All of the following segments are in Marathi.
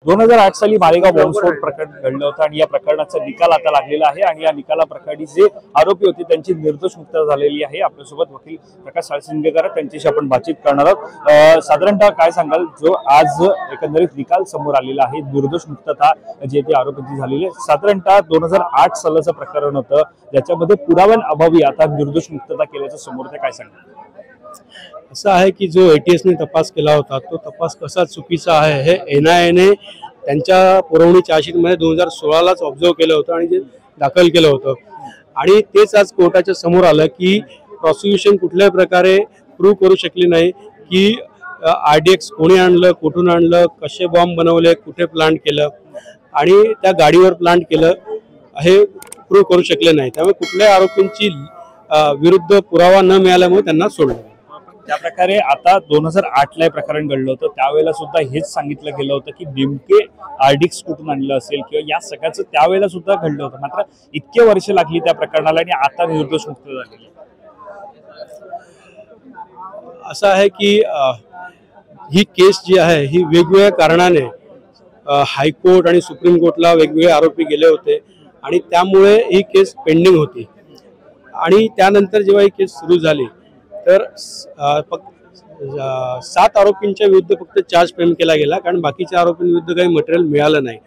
2008 साली मालेगाव बॉम्बस्फोट प्रकरण घडलं होतं आणि या प्रकरणाचा निकाल आता लागलेला आहे आणि या निकालाप्रकरणी जे आरोपी होते त्यांची निर्दोष मुक्तता झालेली आहे। आपल्यासोबत वकील प्रकाश साळसिंगेकर त्यांच्याशी आपण बातचीत करणार आहोत। साधारणतः काय सांगाल, जो आज एकंदरीत निकाल समोर आलेला आहे, निर्दोष मुक्तता जी ती आरोपींची झालेली आहे, साधारणतः 2008 सालाचं प्रकरण होतं ज्याच्यामध्ये पुराव्यांअभावी आता निर्दोष मुक्तता केल्याचं समोर ते काय सांगाल? असं आहे की जो एटीएसने तपास केला होता तो तपास कसा चुकीचा आहे हे एनआयएने त्यांच्या पुरवणी चार्जशीटमध्ये 2016लाच ऑब्झर्व केलं होतं आणि जे दाखल केलं होतं आणि तेच आज कोर्टाच्या समोर आलं की प्रॉसिक्युशन कुठल्याही प्रकारे प्रूव्ह करू शकली नाही की आरडीएक्स कोणी आणलं, कुठून आणलं, कसे बॉम्ब बनवले, कुठे प्लांट केलं आणि त्या गाडीवर प्लांट केलं हे प्रूव्ह करू शकले नाही। त्यामुळे कुठल्याही आरोपींची विरुद्ध पुरावा न मिळाल्यामुळे त्यांना सोडलं। त्या प्रकारे आता 2008 ला प्रकरण घडलं होतं, त्यावेळेला सुद्धा हेच सांगितलं गेलं होतं की नेमके आरडीएक्स कुठून आणलं असेल किंवा या सगळ्याचं त्यावेळेला सुद्धा घडलं होतं, मात्र इतके वर्ष लागली त्या प्रकरणाला आणि आता निर्दोष मुक्त झालेली। असं आहे की ही केस जी आहे ही वेगवेगळ्या कारणाने हायकोर्ट आणि सुप्रीम कोर्टला वेगवेगळे आरोपी गेले होते आणि त्यामुळे ही केस पेंडिंग होती आणि त्यानंतर जेव्हा ही केस सुरू झाली तर 7 आरोपींच्या विरुद्ध फक्त चार्ज फ्रेम केला गेला, कारण बाकीच्या आरोपींविरुद्ध काही मटेरियल मिळालं नाही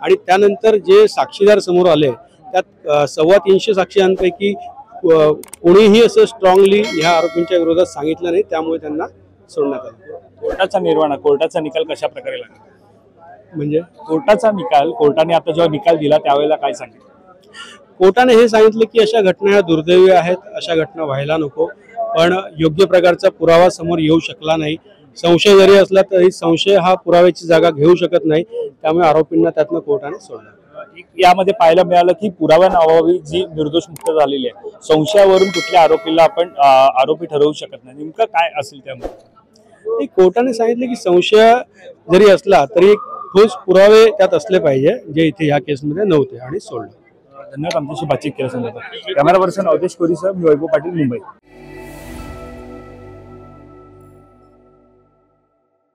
आणि त्यानंतर जे साक्षीदार समोर आले त्यात 325 साक्षीदारांपैकी कोणीही असं स्ट्रॉंगली ह्या आरोपींच्या विरोधात सांगितलं नाही, त्यामुळे त्यांना सोडण्यात आलं। कोर्टाचा निर्वाणा, कोर्टाचा निकाल कशा प्रकारे लागला? म्हणजे कोर्टाचा निकाल, कोर्टाने आता जेव्हा निकाल दिला त्यावेळेला काय सांगितलं? कोर्टाने हे सांगितलं की अशा घटना ह्या दुर्दैवी आहेत, अशा घटना व्हायला नको, पण योग्य प्रकारचा पुरावा समोर येऊ शकला नाही। संशय जरी असला तरी संशय हा पुराव्याची जागा घेऊ शकत नाही, त्यामुळे आरोपींना त्यातनं कोर्टाने सोडलं। यामध्ये पाहायला मिळालं की पुराव्यांअभावी जी निर्दोष मुक्त झालेली आहे, संशयावरून कुठल्या आरोपीला आपण आरोपी ठरवू शकत नाही, नेमकं काय असेल त्यामुळे? कोर्टाने सांगितलं की संशय जरी असला तरी ठोस पुरावे त्यात असले पाहिजे, जे इथे या केसमध्ये नव्हते आणि सोडलं। धन्यवाद आमच्याशी बातचीत केल्यासंदर्भात। कॅमेरा पर्सन अवधेश कोरीसह मी वैभव पाटील, मुंबई।